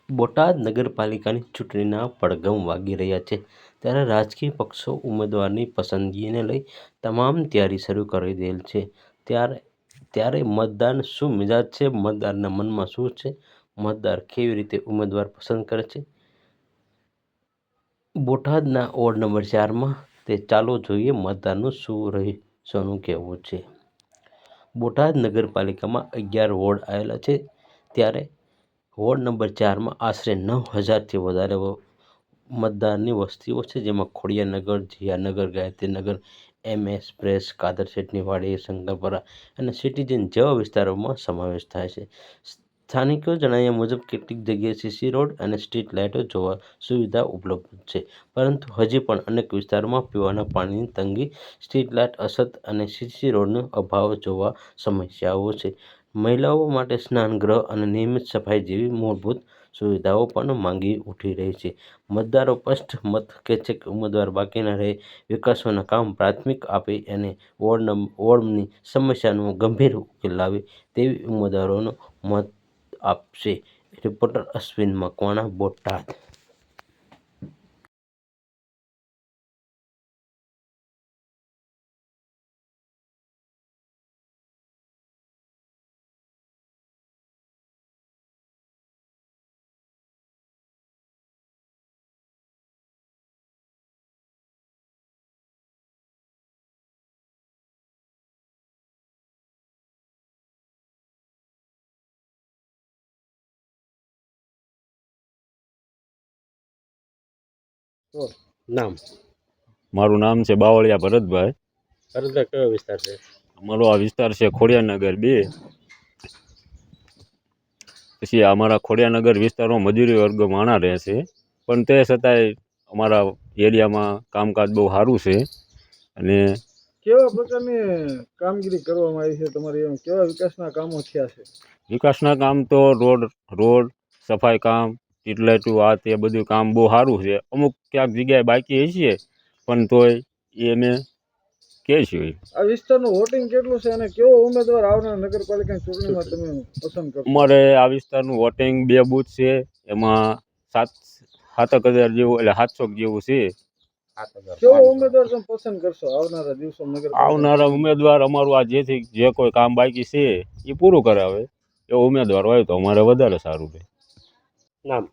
બોટાદ નગરપાલિકાની ચૂંટણીના પડઘમ વાગી રહ્યા છે, ત્યારે રાજકીય પક્ષો ઉમેદવારની પસંદગીને લઈ તમામ તૈયારી શરૂ કરી દેલ છે. ત્યારે મતદાન શું મિજાજ છે, મતદારના મનમાં શું છે, મતદાર કેવી રીતે ઉમેદવાર પસંદ કરે છે બોટાદના વોર્ડ નંબર 4માં, તે ચાલો જોઈએ મતદારનું શું રહીશોનું કહેવું છે. બોટાદ નગરપાલિકામાં 11 વોર્ડ આવેલા છે, ત્યારે વોર્ડ નંબર 4માં આશરે 9,000થી વધારે મતદારની વસ્તીઓ છે, જેમાં ખોડિયારનગર, જીયાનગર, ગાયત્રીનગર, MS પ્રેસ, કાદરશેઠની વાડી, શંકરપરા અને સિટીઝન જેવા વિસ્તારોમાં સમાવેશ થાય છે. સ્થાનિકો જણાવ્યા મુજબ કેટલીક જગ્યાએ CC રોડ અને સ્ટ્રીટ લાઇટો જોવા સુવિધા ઉપલબ્ધ છે, પરંતુ હજી પણ અનેક વિસ્તારોમાં પીવાના પાણીની તંગી, સ્ટ્રીટ લાઇટ અછત અને CC રોડનો અભાવ જેવા સમસ્યાઓ છે. મહિલાઓ માટે સ્નાનગૃહ અને નિયમિત સફાઈ જેવી મૂળભૂત સુવિધાઓ પણ માંગી ઉઠી રહી છે. મતદારો સ્પષ્ટ મત કહે છે કે ઉમેદવાર બાકી ન રહે, વિકાસના કામ પ્રાથમિક આપે અને વોર્ડની સમસ્યાનો ગંભીર ઉકેલ લાવે તેવી ઉમેદવારોનો મત આપશે. રિપોર્ટર અશ્વિન મકવાણા, બોટાદ. નામ? મારું નામ છે બાવળિયા ભરતભાઈ. ભરતભાઈ, કયો વિસ્તાર છે? અમારો આ વિસ્તાર છે ખોડિયારનગર 2. પછી અમારા ખોડિયારનગર વિસ્તારમાં મજૂરી વર્ગ માણા રહે છે, પણ તે છતાંય અમારા એરિયામાં કામકાજ બહુ સારું છે. અને કેવા પ્રકારની કામગીરી કરવામાં આવી છે તમારી? એમ કેવા વિકાસના કામો થયા છે? વિકાસના કામ તો રોડ સફાઈ કામ, સ્ટ્રીટ લાઇટો, આ તે બધું કામ બહુ સારું છે. અમુક ક્યાંક જગ્યાએ બાકી હશે, પણ તોય એને કહે છે. આ વિસ્તારનું વોટિંગ કેટલું છે અને કેવો ઉમેદવાર આવનાર નગરપાલિકાની ચૂંટણીમાં તમે પસંદ કરશો? અમારે આ વિસ્તારનું વોટિંગ 2 બૂથ છે, એમાં 7,000 જેવું, એટલે 700 જેવું છે. કેવો ઉમેદવાર તમે પસંદ કરશો આવનારા દિવસો? આવનારા ઉમેદવાર અમારું આ જે કોઈ કામ બાકી છે એ પૂરું કરાવે એવો ઉમેદવાર હોય તો અમારે વધારે સારું રહે. નામ?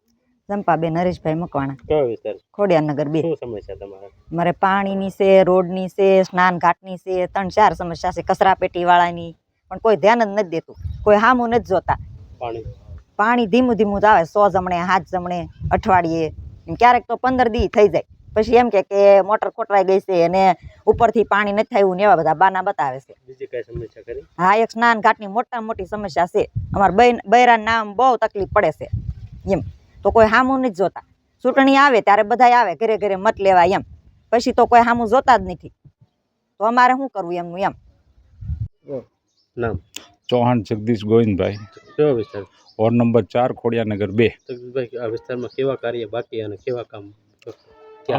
ચંપાબેન હરીશભાઈ મકવાણા. કયો વિસ્તાર? ખોડિયારનગર 2. શું સમસ્યા તમારે? મારે પાણીની છે, રોડની છે, સ્નાન ઘાટની છે, 3-4 સમસ્યા છે. કચરા પેટી વાળાની પણ કોઈ ધ્યાન જ નથી દેતું, કોઈ સામું નથી જોતા. પાણી ધીમું ધીમું જ આવે, 100 જમણે, 7 જમણે, અઠવાડિયે, ક્યારેક તો 15 દી થઈ જાય. પછી એમ કે મોટર ખોટરાઈ ગઈ છે અને ઉપરથી પાણી નથી આવ્યું ને એવા બધા બાના બતાવે છે. બીજી કઈ સમસ્યા ખરી? હા, એક સ્નાન ઘાટની મોટી સમસ્યા છે. અમારા બૈરાને નામ બહુ તકલીફ પડે છે એમ, તો કોઈ સામું નથી જોતા. ચૂંટણી આવે ત્યારે બધા આવે ઘરે ઘરે મત લેવા એમ, પછી તો કોઈ સામું જોતા જ નથી. તો અમારે શું કરવું એમનું એમ. નામ? ચૌહાણ જગદીશ ગોવિંદભાઈ. કયો વિસ્તાર? Ward number 4, Khodiyarnagar 2. જગદીશભાઈ, આ વિસ્તારમાં કેવા કાર્ય બાકી અને કેવા કામ?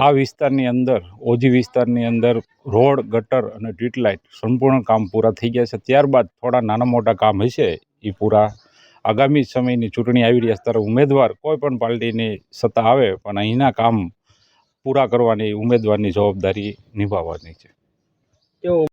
આ વિસ્તારની અંદર, ઓજી વિસ્તારની અંદર રોડ, ગટર અને સ્ટ્રીટ લાઇટ સંપૂર્ણ કામ પૂરા થઈ ગયા છે. ત્યારબાદ થોડા નાના મોટા કામ હશે એ પૂરા આગામી સમયની ચૂંટણી આવી રહ્યા છે, ત્યારે ઉમેદવાર કોઈ પણ પાર્ટીની સત્તા આવે પણ અહીંના કામ પૂરા કરવાની ઉમેદવારની જવાબદારી નિભાવવાની છે. કેવો